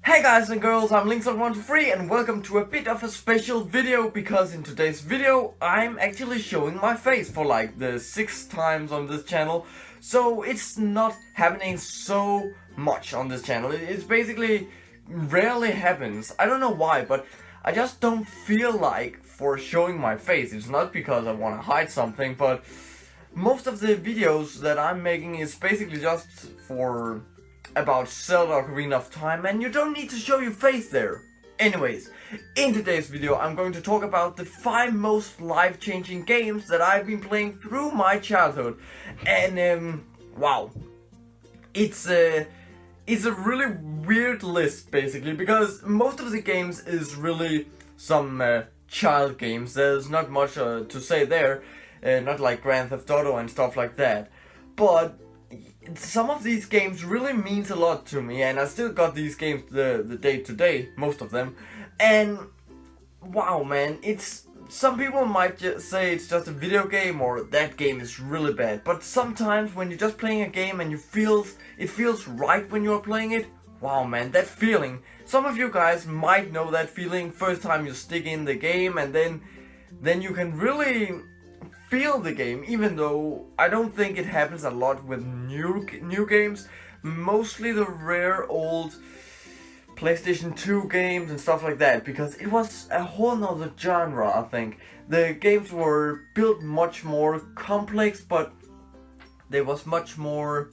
Hey guys and girls, I'm Links123 and welcome to a bit of a special video because in today's video I'm actually showing my face for like the 6th times on this channel. So it's not happening so much on this channel. It's basically rarely happens. I don't know why, but I just don't feel like for showing my face. It's not because I want to hide something, but most of the videos that I'm making is basically just for about Zelda Ocarina of Time, and you don't need to show your face there. Anyways, in today's video I'm going to talk about the 5 most life-changing games that I've been playing through my childhood. And wow, it's a really weird list basically, because most of the games is really some child games. There's not much to say there, not like Grand Theft Auto and stuff like that, but some of these games really means a lot to me, and I still got these games the day to day, most of them. And wow man, it's, some people might just say it's just a video game or that game is really bad, but sometimes when you're just playing a game and it feels right when you're playing it, wow man, that feeling, some of you guys might know that feeling first time you stick in the game, and then you can really feel the game, even though I don't think it happens a lot with new games. Mostly the rare old PlayStation 2 games and stuff like that, because it was a whole nother genre. I think the games were built much more complex, but they was much more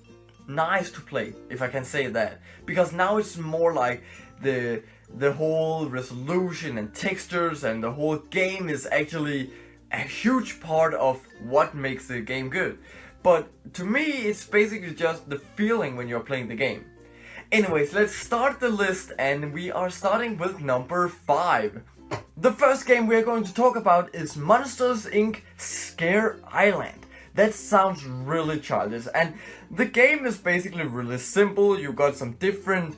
nice to play, if I can say that, because now it's more like the whole resolution and textures and the whole game is actually a huge part of what makes the game good. But to me, it's basically just the feeling when you're playing the game. Anyways, let's start the list, and we are starting with number 5. The first game we are going to talk about is Monsters Inc. Scare Island. That sounds really childish, and the game is basically really simple. You got some different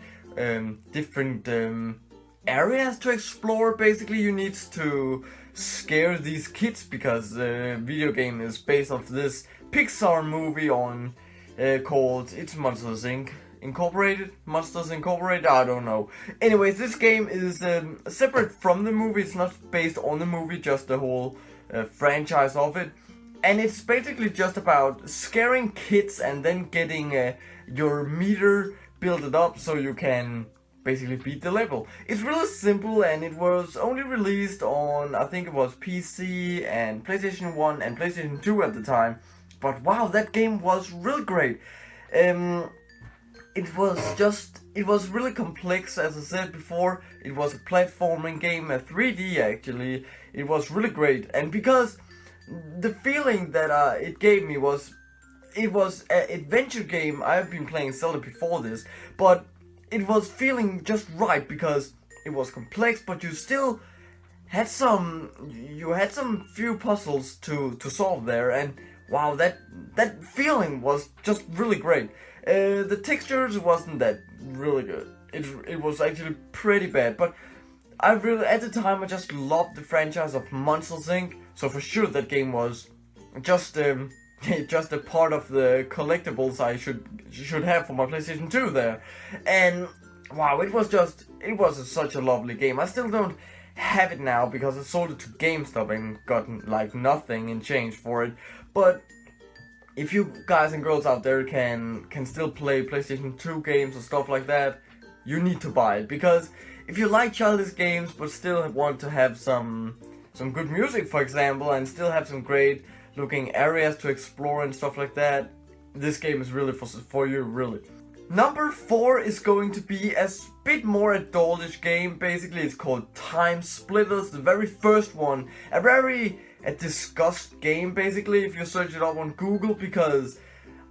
areas to explore. Basically, you need to scare these kids, because the video game is based off this Pixar movie on called it's Monsters Inc. Incorporated? Monsters Incorporated? I don't know. Anyways, this game is separate from the movie. It's not based on the movie, just the whole franchise of it. And it's basically just about scaring kids and then getting your meter built up so you can basically beat the level. It's really simple, and it was only released on, I think it was PC and PlayStation 1 and PlayStation 2 at the time. But wow, that game was really great. It was really complex, as I said before. It was a platforming game, a 3D actually. It was really great, and because the feeling that it gave me was, it was an adventure game. I've been playing Zelda before this, but it was feeling just right because it was complex, but you still had some few puzzles to solve there, and wow, that feeling was just really great. The textures wasn't that really good. It was actually pretty bad, but I really, at the time, I just loved the franchise of Monsters Inc. So for sure that game was just just a part of the collectibles I should have for my PlayStation 2 there. And wow, it was such a lovely game. I still don't have it now because I sold it to GameStop and gotten like nothing in change for it. But if you guys and girls out there can still play PlayStation 2 games or stuff like that, you need to buy it, because if you like childish games but still want to have some good music, for example, and still have some great looking areas to explore and stuff like that, this game is really for you, really. Number 4 is going to be a bit more adultish game. Basically, it's called Timesplitters, the very first one. A discussed game, basically, if you search it up on Google, because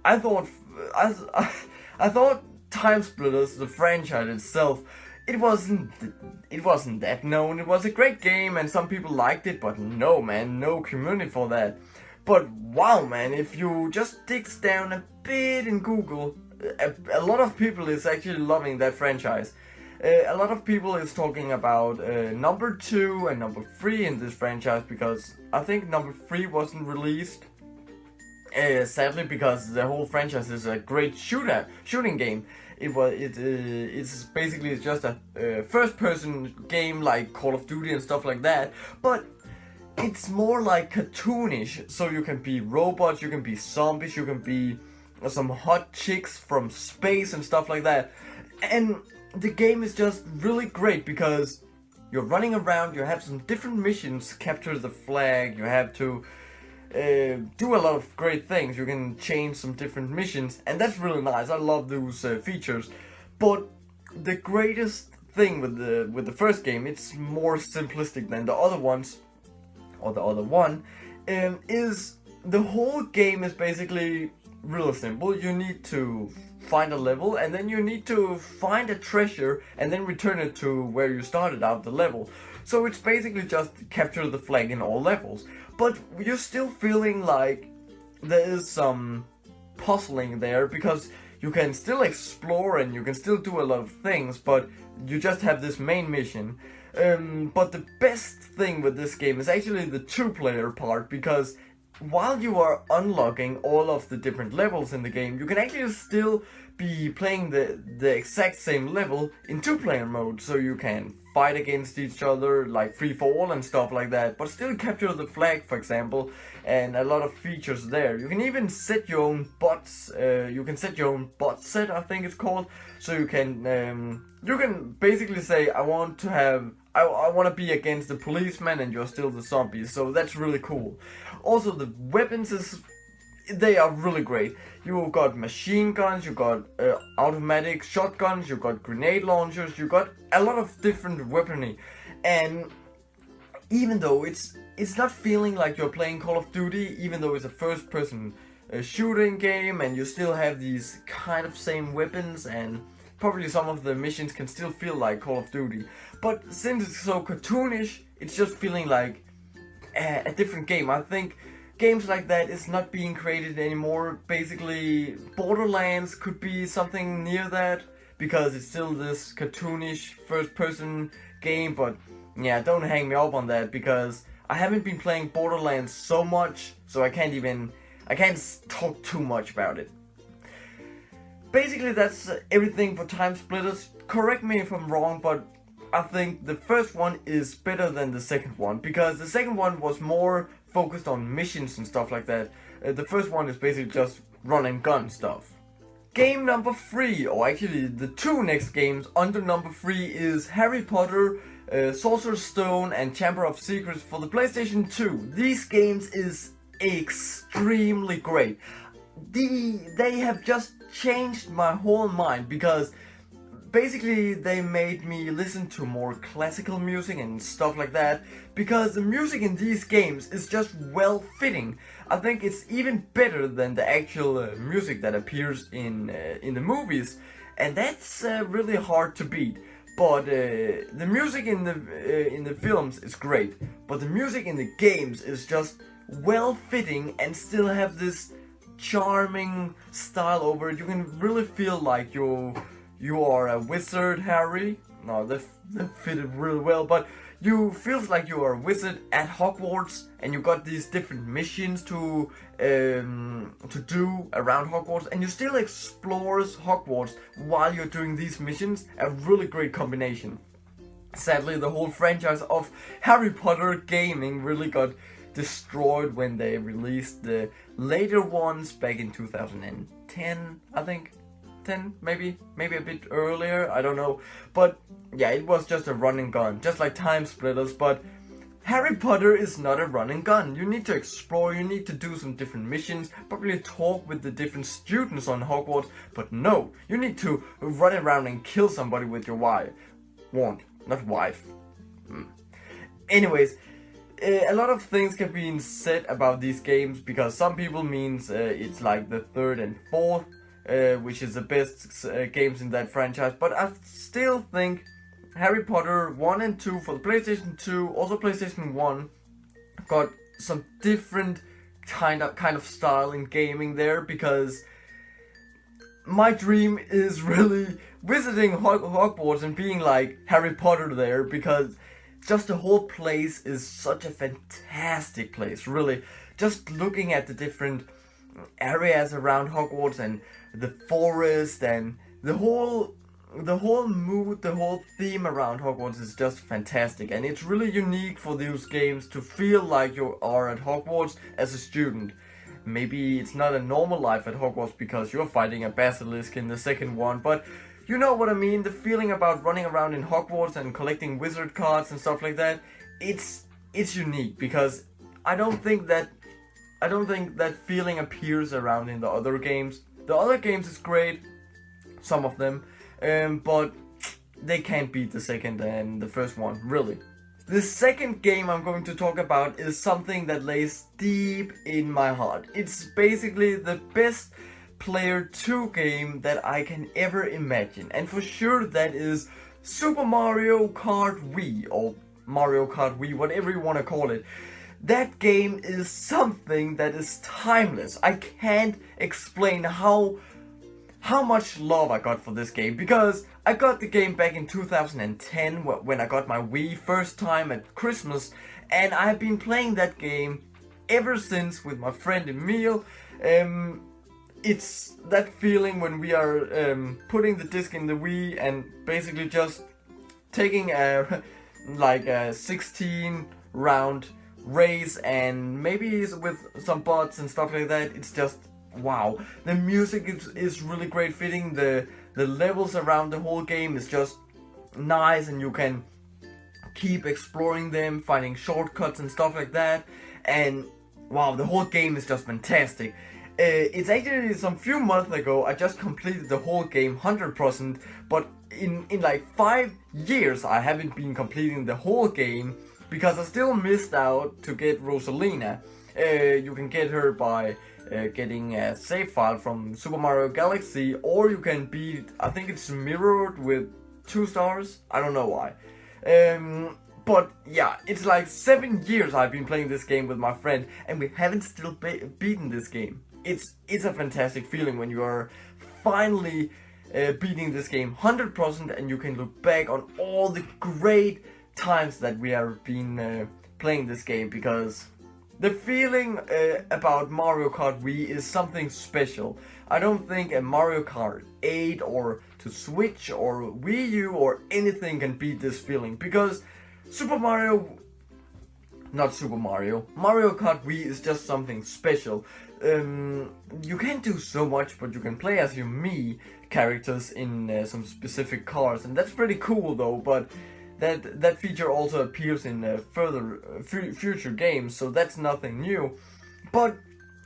I thought Timesplitters, the franchise itself, it wasn't that known. It was a great game and some people liked it, but no man, no community for that. But wow man, if you just dig down a bit in Google, a lot of people is actually loving that franchise. A lot of people is talking about number 2 and number 3 in this franchise, because I think number 3 wasn't released. Sadly, because the whole franchise is a great shooting game. it's basically just a first-person game like Call of Duty and stuff like that, but it's more like cartoonish. So you can be robots, you can be zombies, you can be some hot chicks from space and stuff like that. And the game is just really great because you're running around, you have some different missions, capture the flag, you have to do a lot of great things. You can change some different missions, and that's really nice. I love those features. But the greatest thing with the first game, it's more simplistic than the other ones, or the other one, is the whole game is basically really simple. You need to find a level, and then you need to find a treasure, and then return it to where you started out the level. So it's basically just capture the flag in all levels. But you're still feeling like there is some puzzling there, because you can still explore and you can still do a lot of things, but you just have this main mission. But the best thing with this game is actually the two-player part, because while you are unlocking all of the different levels in the game, you can actually still be playing the exact same level in two-player mode, so you can fight against each other like free for all and stuff like that, but still capture the flag, for example, and a lot of features there. You can even set your own bots. You can set your own bot set, I think it's called, so you can basically say, I want to be against the policeman, and you're still the zombies. So that's really cool. Also, the weapons they are really great. You got machine guns, you got automatic shotguns, you got grenade launchers, you got a lot of different weaponry. And even though it's not feeling like you're playing Call of Duty, even though it's a first-person shooting game, and you still have these kind of same weapons, and probably some of the missions can still feel like Call of Duty. But since it's so cartoonish, it's just feeling like a different game. I think games like that is not being created anymore. Basically, Borderlands could be something near that, because it's still this cartoonish first-person game. But yeah, don't hang me up on that, because I haven't been playing Borderlands so much, so I can't talk too much about it. Basically, that's everything for Timesplitters. Correct me if I'm wrong, but I think the first one is better than the second one, because the second one was more focused on missions and stuff like that. The first one is basically just run and gun stuff. Game number 3, or actually the two next games under number 3, is Harry Potter, Sorcerer's Stone and Chamber of Secrets for the PlayStation 2. These games is extremely great. They have just changed my whole mind, because basically they made me listen to more classical music and stuff like that, because the music in these games is just well fitting. I think it's even better than the actual music that appears in the movies, and that's really hard to beat. But the music in the films is great, but the music in the games is just well fitting and still have this charming style over it. You can really feel like you are a wizard, Harry. No, they fit it really well, but you feels like you are a wizard at Hogwarts, and you got these different missions to do around Hogwarts, and you still explores Hogwarts while you're doing these missions. A really great combination. Sadly, the whole franchise of Harry Potter gaming really got destroyed when they released the later ones back in 2010, I think. 10, maybe a bit earlier, I don't know. But yeah, it was just a run and gun, just like Timesplitters. But Harry Potter is not a run and gun. You need to explore, you need to do some different missions, probably talk with the different students on Hogwarts. But no, you need to run around and kill somebody with your wand, not wife. Anyways, a lot of things can be said about these games, because some people means it's like the third and fourth, which is the best games in that franchise. But I still think Harry Potter 1 and 2 for the PlayStation 2, also PlayStation 1, got some different kind of style in gaming there, because my dream is really visiting Hogwarts and being like Harry Potter there, because just the whole place is such a fantastic place, really. Just looking at the different areas around Hogwarts and the forest and the whole mood, the whole theme around Hogwarts is just fantastic, and it's really unique for those games to feel like you are at Hogwarts as a student. Maybe it's not a normal life at Hogwarts because you're fighting a basilisk in the second one, but you know what I mean, the feeling about running around in Hogwarts and collecting wizard cards and stuff like that, it's unique, because I don't think that feeling appears around in the other games. The other games is great, some of them, but they can't beat the second and the first one, really. The second game I'm going to talk about is something that lays deep in my heart. It's basically the best Player 2 game that I can ever imagine, and for sure that is Super Mario Kart Wii, or Mario Kart Wii, whatever you want to call it. That game is something that is timeless. I can't explain how much love I got for this game, because I got the game back in 2010 when I got my Wii first time at Christmas, and I've been playing that game ever since with my friend Emil. It's that feeling when we are putting the disc in the Wii and basically just taking a 16 round race, and maybe with some bots and stuff like that. It's just wow. The music is really great fitting. The levels around the whole game is just nice, and you can keep exploring them, finding shortcuts and stuff like that. And wow, the whole game is just fantastic. It's actually some few months ago I just completed the whole game 100%, but in like 5 years I haven't been completing the whole game because I still missed out to get Rosalina. You can get her by getting a save file from Super Mario Galaxy, or you can beat, I think it's mirrored with 2 stars, I don't know why. But yeah, it's like 7 years I've been playing this game with my friend, and we haven't still beaten this game. It's a fantastic feeling when you are finally beating this game 100%, and you can look back on all the great times that we have been playing this game, because the feeling about Mario Kart Wii is something special. I don't think a Mario Kart 8 or to Switch or Wii U or anything can beat this feeling, because Mario Kart Wii is just something special. You can't do so much, but you can play as your Mii characters in some specific cars, and that's pretty cool though. But that feature also appears in future games, so that's nothing new. But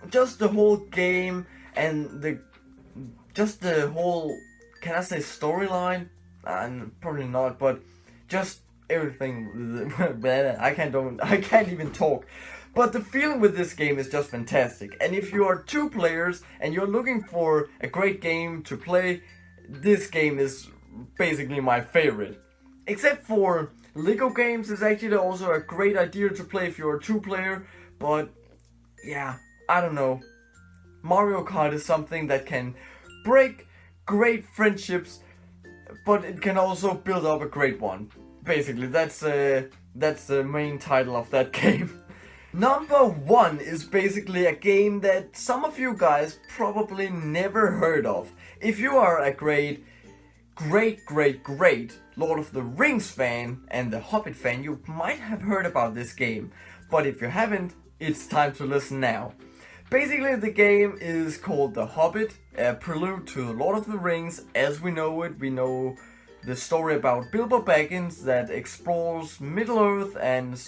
just the whole game and the whole, can I say storyline? Probably not, but just everything. I can't even talk. But the feeling with this game is just fantastic. And if you are 2 players and you're looking for a great game to play, this game is basically my favorite. Except for Lego games is actually also a great idea to play if you're a 2 player. But yeah, I don't know. Mario Kart is something that can break great friendships, but it can also build up a great one. Basically, that's the main title of that game. Number 1 is basically a game that some of you guys probably never heard of. If you are a great Lord of the Rings fan and the Hobbit fan, you might have heard about this game. But if you haven't, it's time to listen now. Basically, the game is called The Hobbit, a prelude to Lord of the Rings as we know it. We know the story about Bilbo Baggins that explores Middle-earth and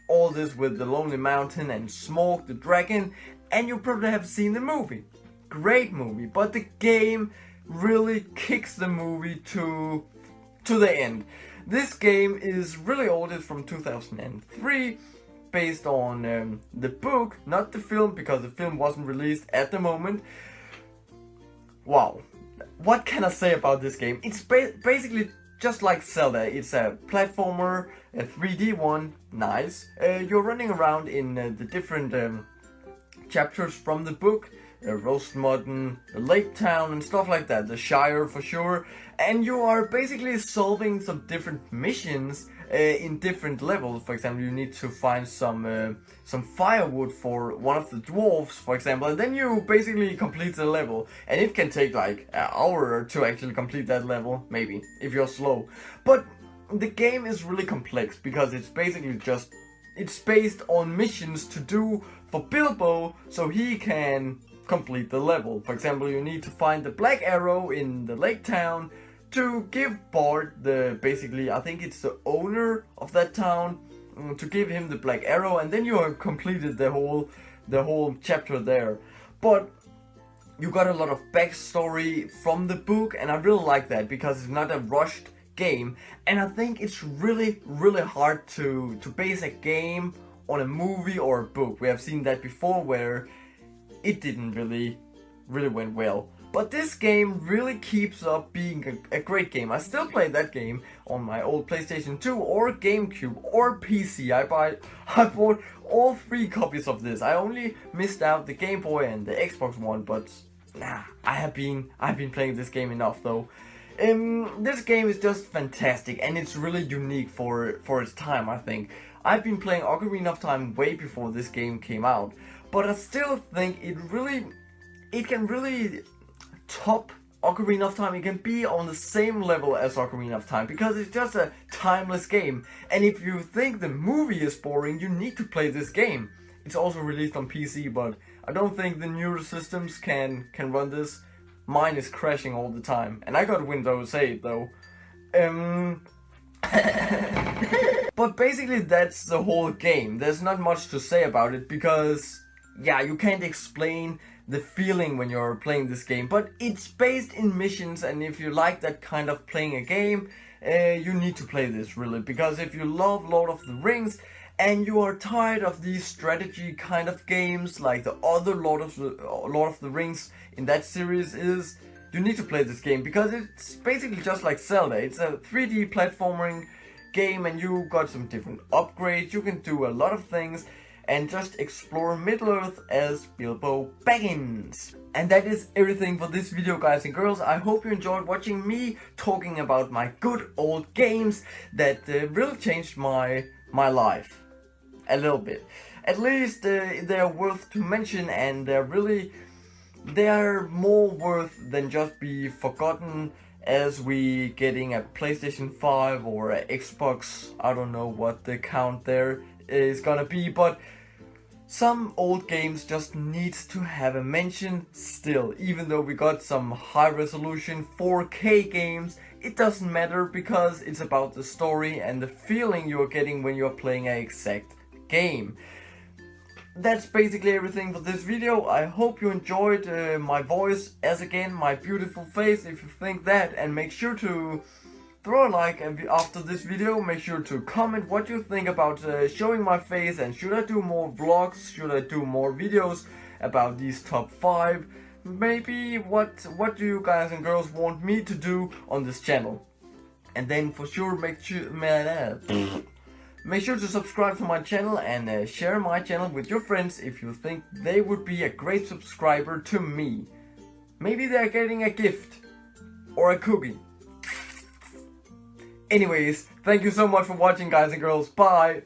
all this with the Lonely Mountain and Smaug the Dragon, and you probably have seen the movie. Great movie, but the game really kicks the movie to the end. This game is really old, it's from 2003, based on the book, not the film, because the film wasn't released at the moment. Wow, what can I say about this game? It's basically just like Zelda. It's a platformer, a 3D one, nice. You're running around in the different chapters from the book. roast mutton, the lake town and stuff like that, the Shire for sure. And you are basically solving some different missions in different levels. For example, you need to find some firewood for one of the dwarves, for example, and then you basically complete the level. And it can take like an hour to actually complete that level, maybe, if you're slow. But the game is really complex because it's basically it's based on missions to do for Bilbo so he can complete the level. For example, you need to find the black arrow in the lake town to give Bard basically, I think it's the owner of that town, to give him the black arrow, and then you have completed the whole chapter there. But you got a lot of backstory from the book, and I really like that because it's not a rushed game. And I think it's really hard to base a game on a movie or a book. We have seen that before where it didn't really went well. But this game really keeps up being a great game. I still play that game on my old PlayStation 2 or GameCube or PC. I bought all 3 copies of this. I only missed out the Game Boy and the Xbox One, but nah, I've been playing this game enough though. This game is just fantastic and it's really unique for its time, I think. I've been playing Ocarina of Time way before this game came out, but I still think it can really top Ocarina of Time. It can be on the same level as Ocarina of Time because it's just a timeless game. And if you think the movie is boring, you need to play this game. It's also released on PC, but I don't think the newer systems can run this. Mine is crashing all the time, and I got Windows 8 though. But basically that's the whole game. There's not much to say about it because, yeah, you can't explain the feeling when you're playing this game, but it's based in missions, and if you like that kind of playing a game, you need to play this really, because if you love Lord of the Rings and you are tired of these strategy kind of games like the other Lord of the Rings in that series is, you need to play this game because it's basically just like Zelda. It's a 3D platforming game and you got some different upgrades, you can do a lot of things and just explore Middle-earth as Bilbo Baggins. And that is everything for this video, guys and girls. I hope you enjoyed watching me talking about my good old games that really changed my life a little bit. At least they're worth to mention, and they're more worth than just be forgotten as we getting a PlayStation 5 or a Xbox. I don't know what the count there is gonna be, but some old games just needs to have a mention still. Even though we got some high resolution 4K games, it doesn't matter because it's about the story and the feeling you're getting when you're playing an exact game. That's basically everything for this video. I hope you enjoyed my voice, as again my beautiful face, if you think that, and make sure to throw a like after this video. Make sure to comment what you think about showing my face, and should I do more vlogs, should I do more videos about these top 5, maybe what do you guys and girls want me to do on this channel. And then for sure make sure to subscribe to my channel and share my channel with your friends if you think they would be a great subscriber to me. Maybe they're getting a gift or a cookie. Anyways, thank you so much for watching, guys and girls. Bye!